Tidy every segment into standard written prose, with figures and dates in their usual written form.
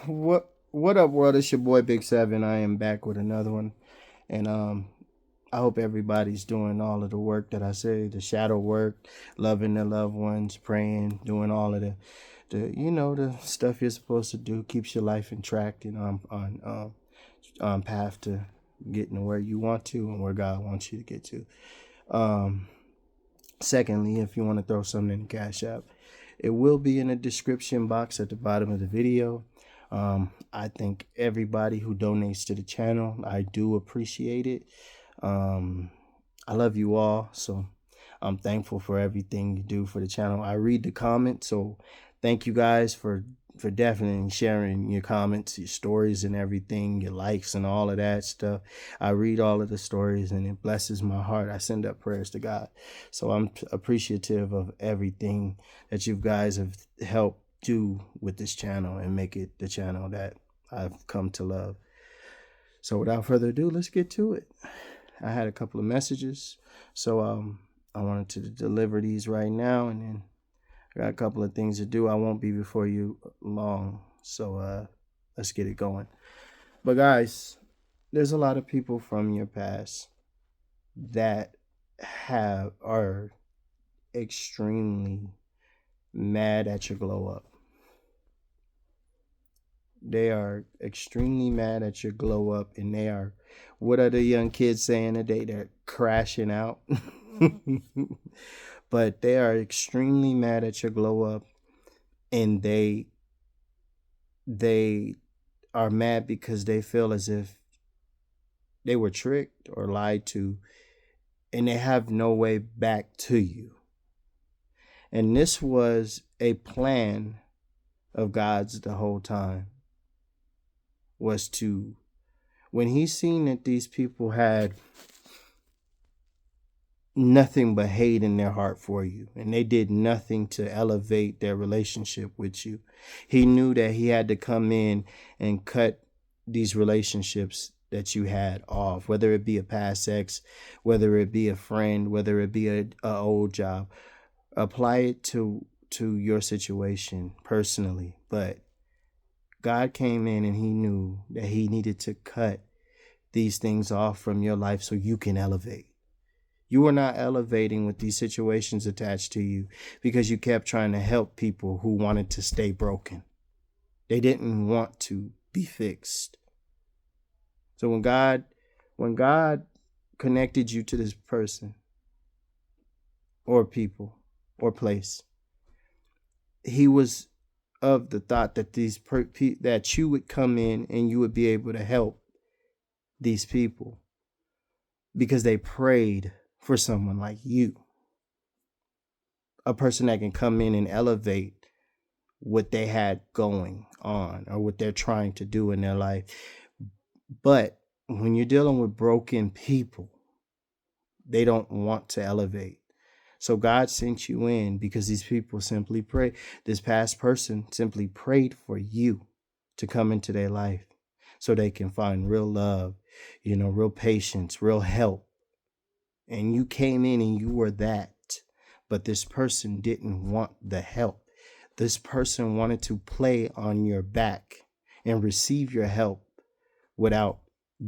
What up, world? It's your boy Big Seven. I am back with another one, and I hope everybody's doing all of the work that I say, the shadow work, loving their loved ones, praying, doing all of the stuff you're supposed to do, keeps your life in track and on path to getting to where you want to and where God wants you to get to. Um, Secondly, if you want to throw something in the Cash App, it will be in the description box at the bottom of the video. I thank everybody who donates to the channel. I do appreciate it. Um, I love you all, so I'm thankful for everything you do for the channel. I read the comments, so thank you guys for definitely sharing your comments, your stories and everything, your likes and all of that stuff. I read all of the stories and it blesses my heart. I send up prayers to God. So I'm appreciative of everything that you guys have helped do with this channel and make it the channel that I've come to love. So without further ado, let's get to it. I had a couple of messages, so I wanted to deliver these right now, and then I got a couple of things to do. I won't be before you long, so let's get it going. But guys, there's a lot of people from your past that are extremely mad at your glow up. They are extremely mad at your glow up, and they are, what are the young kids saying today? They're crashing out. But they are extremely mad at your glow up, and they are mad because they feel as if they were tricked or lied to, and they have no way back to you. And this was a plan of God's the whole time, was to, when he seen that these people had nothing but hate in their heart for you, and they did nothing to elevate their relationship with you, he knew that he had to come in and cut these relationships that you had off, whether it be a past ex, whether it be a friend, whether it be a old job. Apply it to your situation personally. But God came in and he knew that he needed to cut these things off from your life so you can elevate. You were not elevating with these situations attached to you because you kept trying to help people who wanted to stay broken. They didn't want to be fixed. So when God connected you to this person or people or place, he was of the thought that that you would come in and you would be able to help these people because they prayed for someone like you, a person that can come in and elevate what they had going on or what they're trying to do in their life. But when you're dealing with broken people, they don't want to elevate. So God sent you in because these people simply pray. This past person simply prayed for you to come into their life so they can find real love, real patience, real help. And you came in and you were that. But this person didn't want the help. This person wanted to play on your back and receive your help without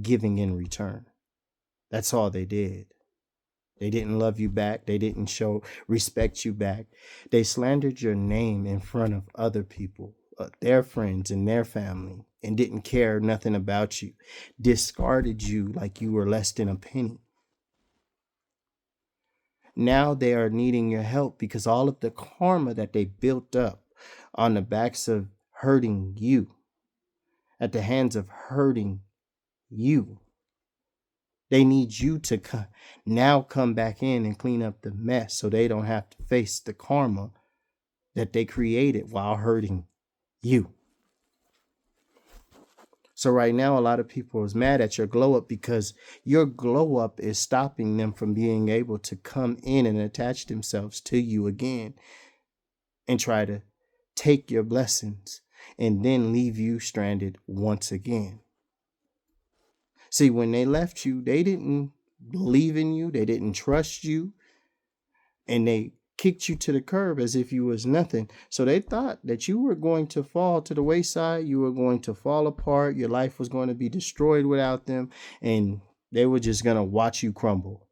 giving in return. That's all they did. They didn't love you back. They didn't show respect you back. They slandered your name in front of other people, their friends and their family, and didn't care nothing about you. Discarded you like you were less than a penny. Now they are needing your help because all of the karma that they built up on the backs of hurting you, at the hands of hurting you, they need you to now come back in and clean up the mess so they don't have to face the karma that they created while hurting you. So right now, a lot of people is mad at your glow up because your glow up is stopping them from being able to come in and attach themselves to you again and try to take your blessings and then leave you stranded once again. See, when they left you, they didn't believe in you. They didn't trust you. And they kicked you to the curb as if you was nothing. So they thought that you were going to fall to the wayside. You were going to fall apart. Your life was going to be destroyed without them. And they were just going to watch you crumble.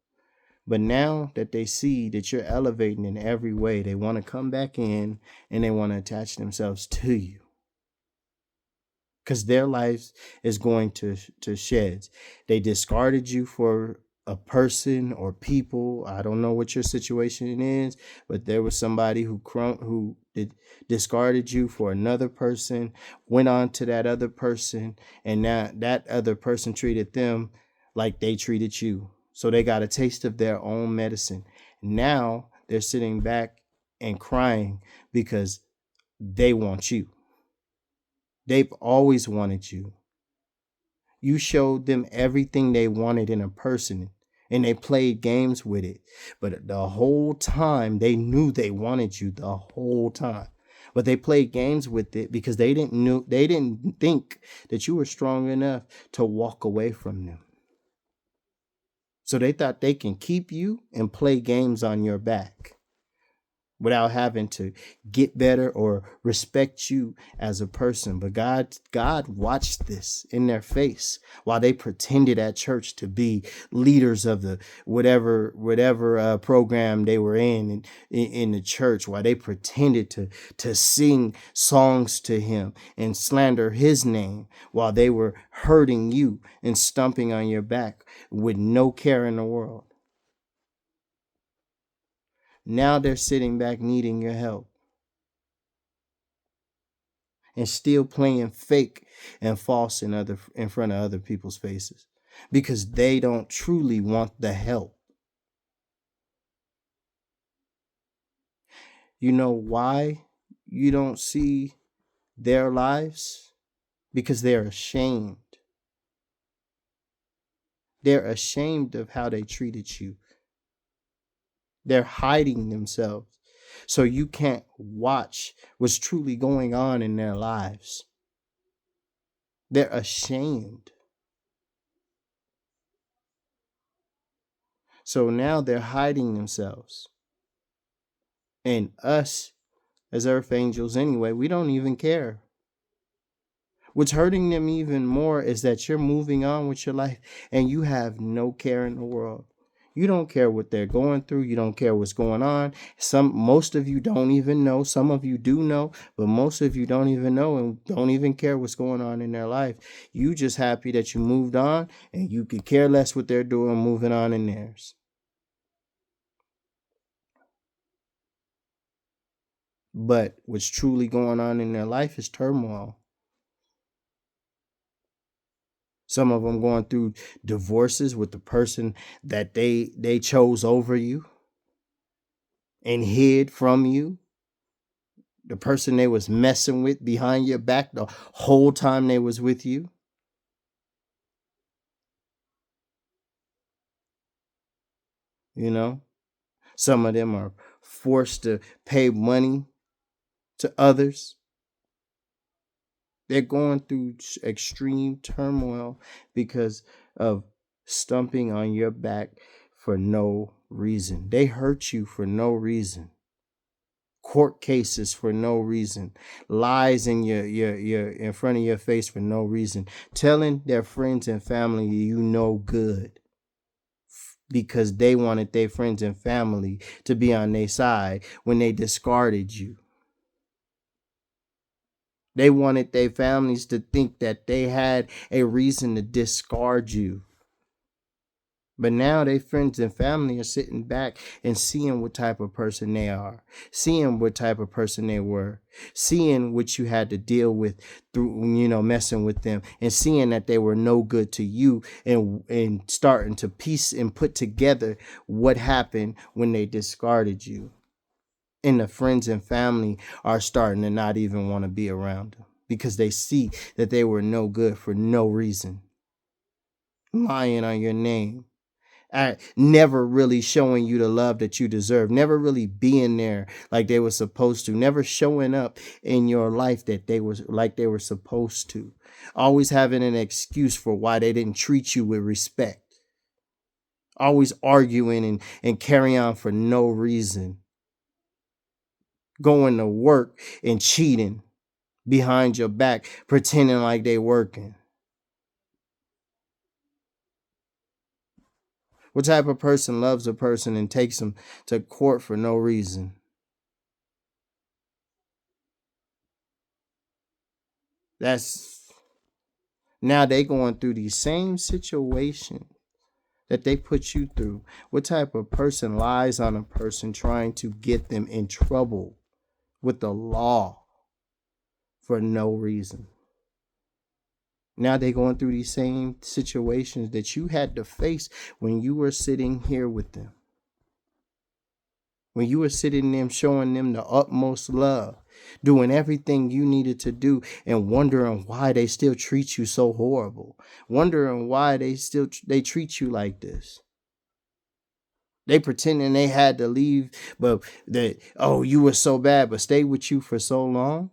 But now that they see that you're elevating in every way, they want to come back in and they want to attach themselves to you. Because their lives is going to sheds. They discarded you for a person or people. I don't know what your situation is, but there was somebody who discarded you for another person, went on to that other person, and now that other person treated them like they treated you. So they got a taste of their own medicine. Now they're sitting back and crying because they want you. They've always wanted you. You showed them everything they wanted in a person and they played games with it. But the whole time they knew they wanted you the whole time. But they played games with it because they didn't think that you were strong enough to walk away from them. So they thought they can keep you and play games on your back without having to get better or respect you as a person. But God watched this in their face while they pretended at church to be leaders of the whatever program they were in the church, while they pretended to sing songs to him and slander his name while they were hurting you and stomping on your back with no care in the world. Now they're sitting back needing your help and still playing fake and false in front of other people's faces because they don't truly want the help. You know why you don't see their lives? Because they're ashamed. They're ashamed of how they treated you. They're hiding themselves so you can't watch what's truly going on in their lives. They're ashamed. So now they're hiding themselves. And us, as earth angels anyway, we don't even care. What's hurting them even more is that you're moving on with your life and you have no care in the world. You don't care what they're going through. You don't care what's going on. Most of you don't even know. Some of you do know, but most of you don't even know and don't even care what's going on in their life. You just happy that you moved on and you could care less what they're doing moving on in theirs. But what's truly going on in their life is turmoil. Some of them going through divorces with the person that they chose over you and hid from you. The person they was messing with behind your back the whole time they was with you. You know, some of them are forced to pay money to others. They're going through extreme turmoil because of stumping on your back for no reason. They hurt you for no reason. Court cases for no reason. Lies in your in front of your face for no reason. Telling their friends and family you no good because they wanted their friends and family to be on their side when they discarded you. They wanted their families to think that they had a reason to discard you. But now their friends and family are sitting back and seeing what type of person they are, seeing what type of person they were, seeing what you had to deal with through, messing with them, and seeing that they were no good to you, and starting to piece and put together what happened when they discarded you. And the friends and family are starting to not even want to be around them because they see that they were no good for no reason. Lying on your name. Never really showing you the love that you deserve, never really being there like they were supposed to, never showing up in your life that they were supposed to, always having an excuse for why they didn't treat you with respect, always arguing and carry on for no reason. going to work and cheating behind your back, pretending like they working. What type of person loves a person and takes them to court for no reason? That's now they going through these same situations that they put you through. What type of person lies on a person trying to get them in trouble with the law for no reason? Now they going through these same situations that you had to face when you were sitting here with them. When you were sitting there showing them the utmost love, doing everything you needed to do, and wondering why they still treat you so horrible, wondering why they treat you like this. They pretending they had to leave, but that, oh, you were so bad, but stayed with you for so long.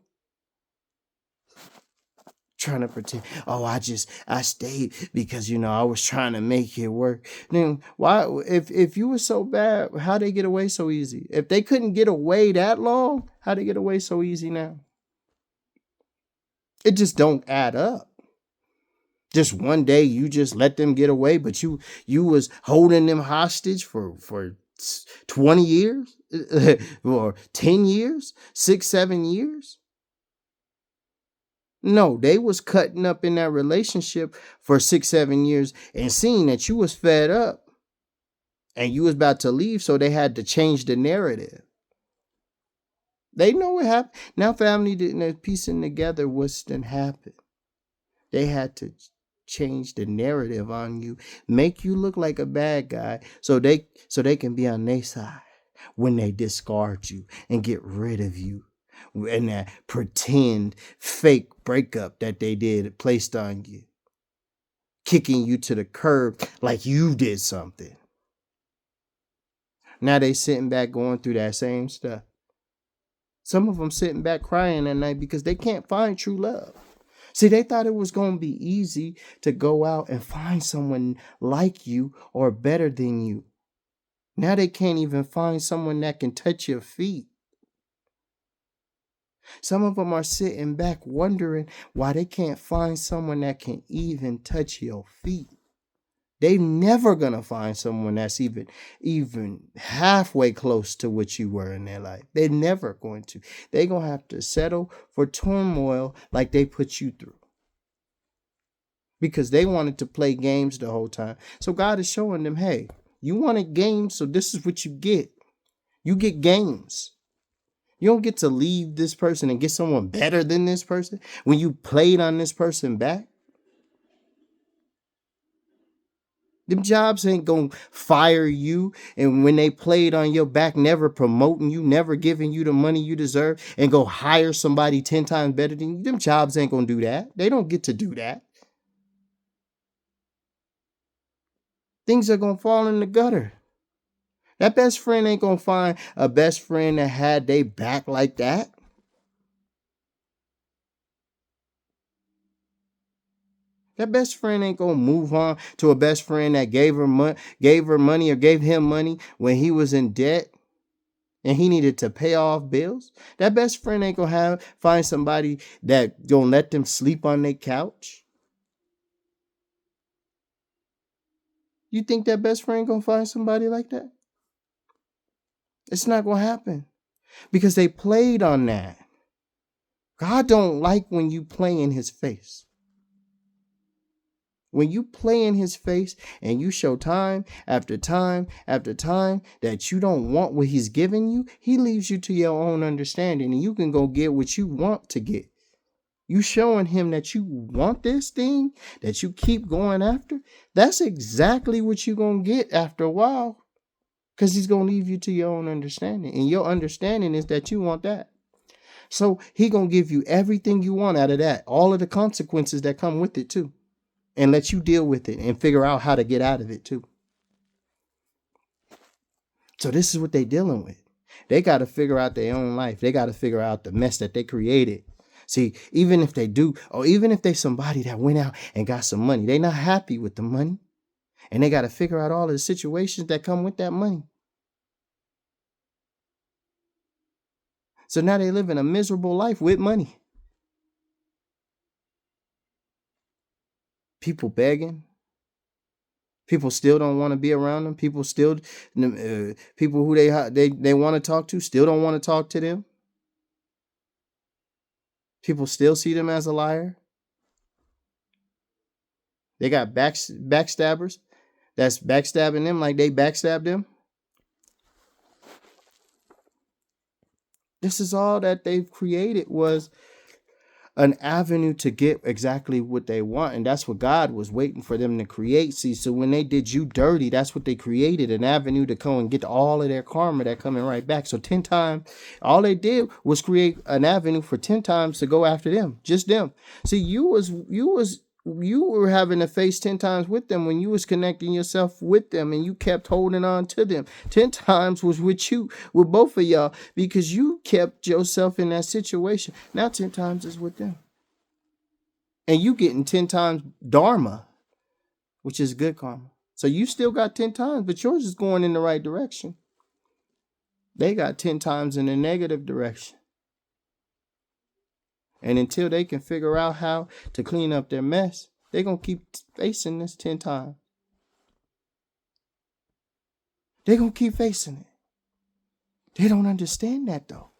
Trying to pretend, oh, I stayed because I was trying to make it work. Then why, if you were so bad, how they get away so easy? If they couldn't get away that long, how they get away so easy now? It just don't add up. Just one day you just let them get away, but you was holding them hostage for 20 years or 10 years, 6-7 years. No, they was cutting up in that relationship for 6-7 years and seeing that you was fed up and you was about to leave, so they had to change the narrative. They know what happened. Now family didn't piecing together what's done happened. They had to change the narrative on you, make you look like a bad guy, so they can be on their side when they discard you and get rid of you. And that pretend fake breakup that they did placed on you, kicking you to the curb like you did something. Now they sitting back going through that same stuff. Some of them sitting back crying at night because they can't find true love. See, they thought it was going to be easy to go out and find someone like you or better than you. Now they can't even find someone that can touch your feet. Some of them are sitting back wondering why they can't find someone that can even touch your feet. They never gonna find someone that's even halfway close to what you were in their life. They're never going to. They're gonna have to settle for turmoil like they put you through. Because they wanted to play games the whole time. So God is showing them, hey, you wanted games, so this is what you get. You get games. You don't get to leave this person and get someone better than this person when you played on this person back. Them jobs ain't gonna fire you, and when they played on your back, never promoting you, never giving you the money you deserve, and go hire somebody 10 times better than you. Them jobs ain't gonna do that. They don't get to do that. Things are gonna fall in the gutter. That best friend ain't gonna find a best friend that had they back like that. That best friend ain't gonna move on to a best friend that gave her money or gave him money when he was in debt and he needed to pay off bills. That best friend ain't gonna find somebody that gonna let them sleep on their couch. You think that best friend gonna find somebody like that? It's not gonna happen because they played on that. God don't like when you play in his face. When you play in his face and you show time after time after time that you don't want what he's giving you, he leaves you to your own understanding and you can go get what you want to get. You showing him that you want this thing that you keep going after, that's exactly what you're going to get after a while, because he's going to leave you to your own understanding. And your understanding is that you want that. So he going to give you everything you want out of that, all of the consequences that come with it too, and let you deal with it and figure out how to get out of it too. So this is what they're dealing with. They got to figure out their own life. They got to figure out the mess that they created. See, even if they do, or even if they somebody that went out and got some money, they not happy with the money. And they got to figure out all of the situations that come with that money. So now they living a miserable life with money. People begging. People still don't want to be around them. People still, people who they want to talk to still don't want to talk to them. People still see them as a liar. They got backstabbers that's backstabbing them like they backstabbed them. This is all that they've created, was an avenue to get exactly what they want. And that's what God was waiting for them to create. See, so when they did you dirty, that's what they created, an avenue to come and get all of their karma that coming right back. So 10 times, all they did was create an avenue for 10 times to go after them, just them. See, you were having to face 10 times with them when you was connecting yourself with them, and you kept holding on to them. 10 times was with you, with both of y'all, because you kept yourself in that situation. Now 10 times is with them. And you getting 10 times dharma, which is good karma. So you still got 10 times, but yours is going in the right direction. They got 10 times in the negative direction. And until they can figure out how to clean up their mess, they're going to keep facing this 10 times. They're going to keep facing it. They don't understand that, though.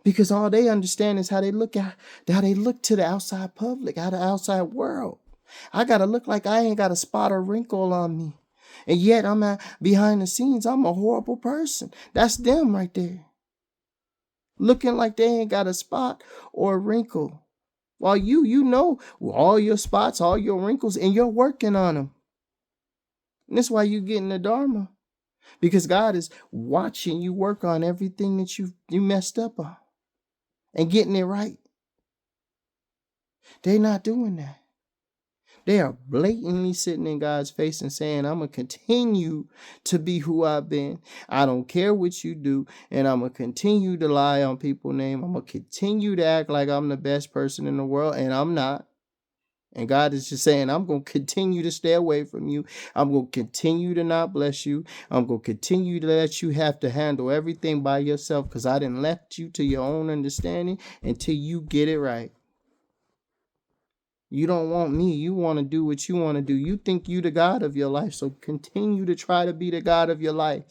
Because all they understand is how they look to the outside public, how the outside world. I got to look like I ain't got a spot or wrinkle on me. And yet behind the scenes, I'm a horrible person. That's them right there. Looking like they ain't got a spot or a wrinkle. While you know all your spots, all your wrinkles, and you're working on them. And that's why you getting the dharma. Because God is watching you work on everything that you messed up on. And getting it right. They're not doing that. They are blatantly sitting in God's face and saying, I'm going to continue to be who I've been. I don't care what you do. And I'm going to continue to lie on people's name. I'm going to continue to act like I'm the best person in the world. And I'm not. And God is just saying, I'm going to continue to stay away from you. I'm going to continue to not bless you. I'm going to continue to let you have to handle everything by yourself, because I didn't left you to your own understanding until you get it right. You don't want me. You want to do what you want to do. You think you the God of your life. So continue to try to be the God of your life.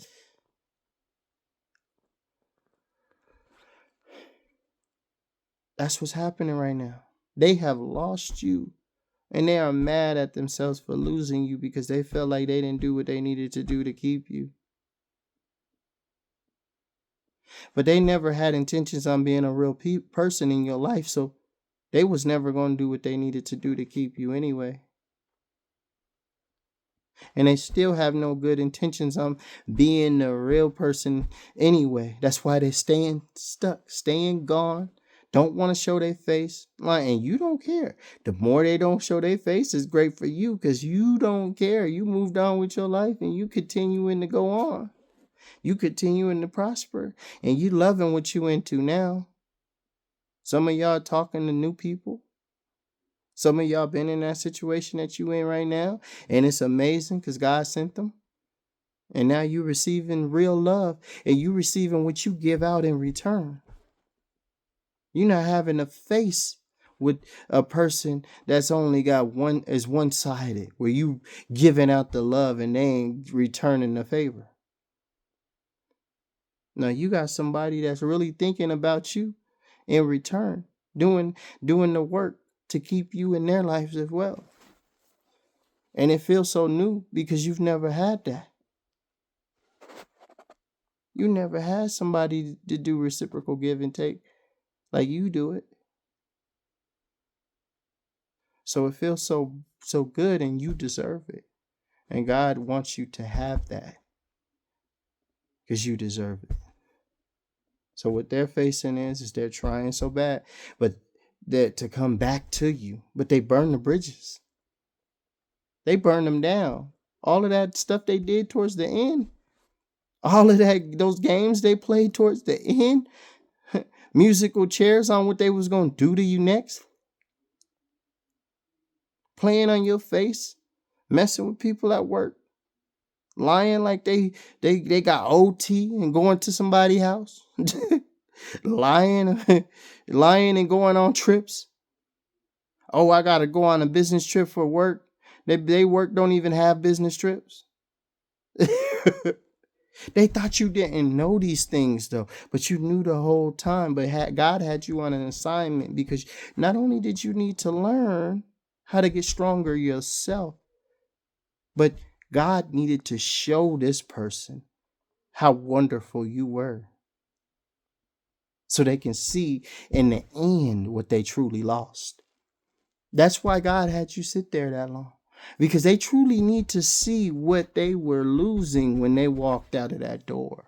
That's what's happening right now. They have lost you. And they are mad at themselves for losing you because they felt like they didn't do what they needed to do to keep you. But they never had intentions on being a real person in your life. So they was never going to do what they needed to do to keep you anyway. And they still have no good intentions on being a real person anyway. That's why they're staying stuck, staying gone, don't want to show their face. And you don't care. The more they don't show their face is great for you, because you don't care. You moved on with your life and you continuing to go on. You continuing to prosper. And you loving what you into now. Some of y'all talking to new people. Some of y'all been in that situation that you in right now, and it's amazing because God sent them. And now you receiving real love, and you receiving what you give out in return. You're not having to face with a person that's only got one-sided, where you giving out the love and they ain't returning the favor. Now you got somebody that's really thinking about you in return, doing the work to keep you in their lives as well. And it feels so new because you've never had that. You never had somebody to do reciprocal give and take like you do it. So it feels so good, and you deserve it. And God wants you to have that because you deserve it. So what they're facing is they're trying so bad, but they're to come back to you. But they burn the bridges. They burn them down. All of that stuff they did towards the end. All of that, those games they played towards the end. Musical chairs on what they was going to do to you next. Playing on your face. Messing with people at work. Lying like they got OT and going to somebody's house. lying, lying and going on trips. Oh, I gotta go on a business trip for work. They work don't even have business trips. They thought you didn't know these things though, but you knew the whole time. But God had you on an assignment because not only did you need to learn how to get stronger yourself, but God needed to show this person how wonderful you were so they can see in the end what they truly lost. That's why God had you sit there that long. Because they truly need to see what they were losing when they walked out of that door.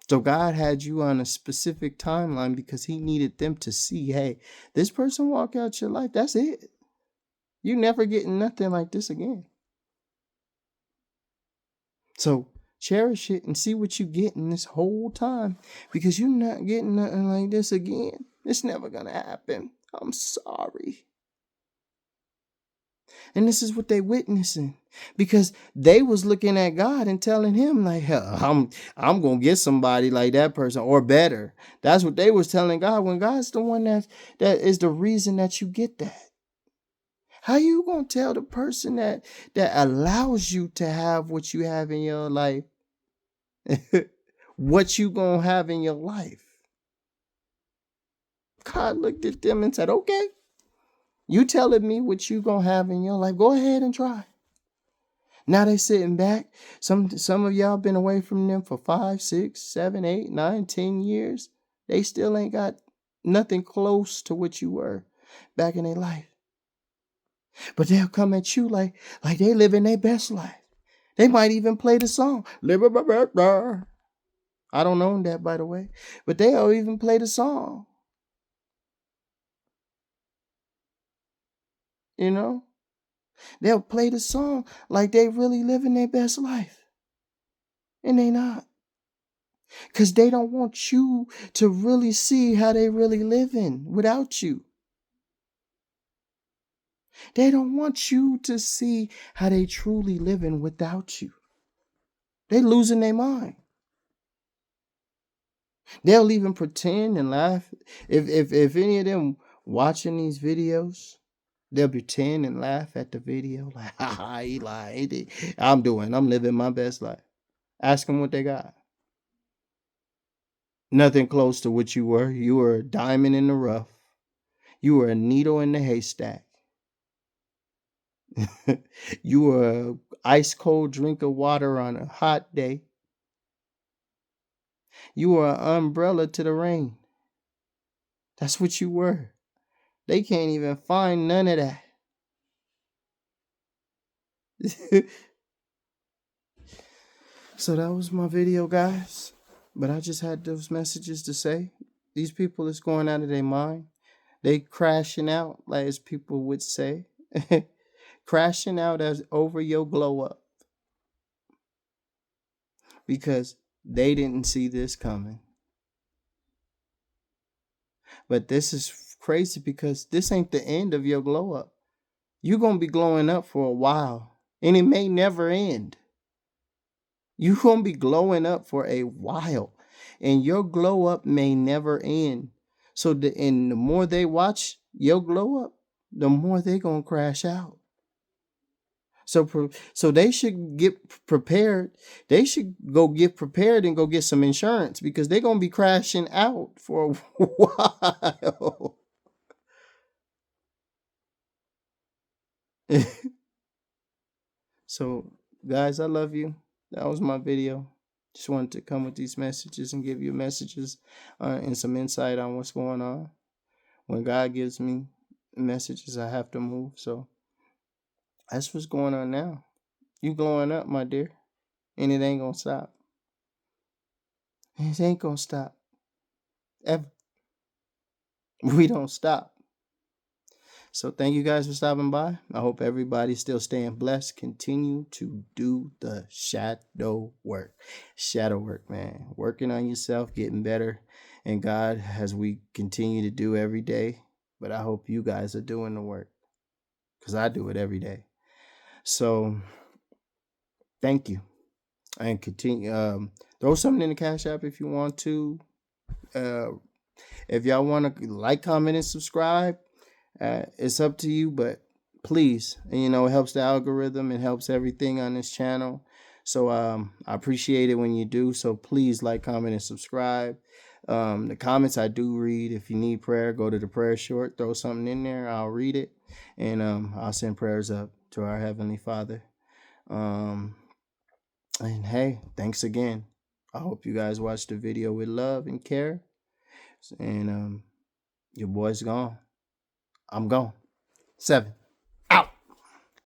So God had you on a specific timeline because he needed them to see, hey, this person walk out your life, that's it. You never getting nothing like this again. So cherish it and see what you get in this whole time because you're not getting nothing like this again. It's never going to happen. I'm sorry. And this is what they witnessing because they was looking at God and telling him like, hell, I'm going to get somebody like that person or better. That's what they was telling God when God's the one that is the reason that you get that. How you going to tell the person that allows you to have what you have in your life what you going to have in your life? God looked at them and said, okay, you telling me what you going to have in your life. Go ahead and try. Now they sitting back. Some of y'all been away from them for 5, 6, 7, 8, 9, 10 years. They still ain't got nothing close to what you were back in their life. But they'll come at you like they living their best life. They might even play the song. I don't own that, by the way. But they'll even play the song. You know? They'll play the song like they really living their best life. And they not. Because they don't want you to really see how they really living without you. They don't want you to see how they truly living without you. They losing their mind. They'll even pretend and laugh. If any of them watching these videos, they'll pretend and laugh at the video. Like, ha, he lied. I'm living my best life. Ask them what they got. Nothing close to what you were. You were a diamond in the rough. You were a needle in the haystack. You were an ice cold drink of water on a hot day. You were an umbrella to the rain. That's what you were. They can't even find none of that. So that was my video, guys. But I just had those messages to say. These people is going out of their mind. They crashing out, like as people would say. Crashing out as over your glow up. Because they didn't see this coming. But this is crazy because this ain't the end of your glow up. You're going to be glowing up for a while. And it may never end. You're going to be glowing up for a while. And your glow up may never end. So the more they watch your glow up, the more they're going to crash out. So they should get prepared. They should go get prepared and go get some insurance because they're going to be crashing out for a while. So, guys, I love you. That was my video. Just wanted to come with these messages and give you messages and some insight on what's going on. When God gives me messages, I have to move. So, that's what's going on now. You glowing up, my dear. And it ain't going to stop. It ain't going to stop. Ever. We don't stop. So thank you guys for stopping by. I hope everybody's still staying blessed. Continue to do the shadow work. Shadow work, man. Working on yourself, getting better. And God, as we continue to do every day. But I hope you guys are doing the work. Because I do it every day. So thank you. And continue. Throw something in the Cash App if you want to. Uh, if y'all want to like, comment, and subscribe, it's up to you. But please, and it helps the algorithm. It helps everything on this channel. So I appreciate it when you do. So please like, comment, and subscribe. The comments I do read. If you need prayer, go to the prayer short. Throw something in there. I'll read it, and I'll send prayers up to our Heavenly Father. And hey, thanks again. I hope you guys watch the video with love and care. And your boy's gone. I'm gone. 7.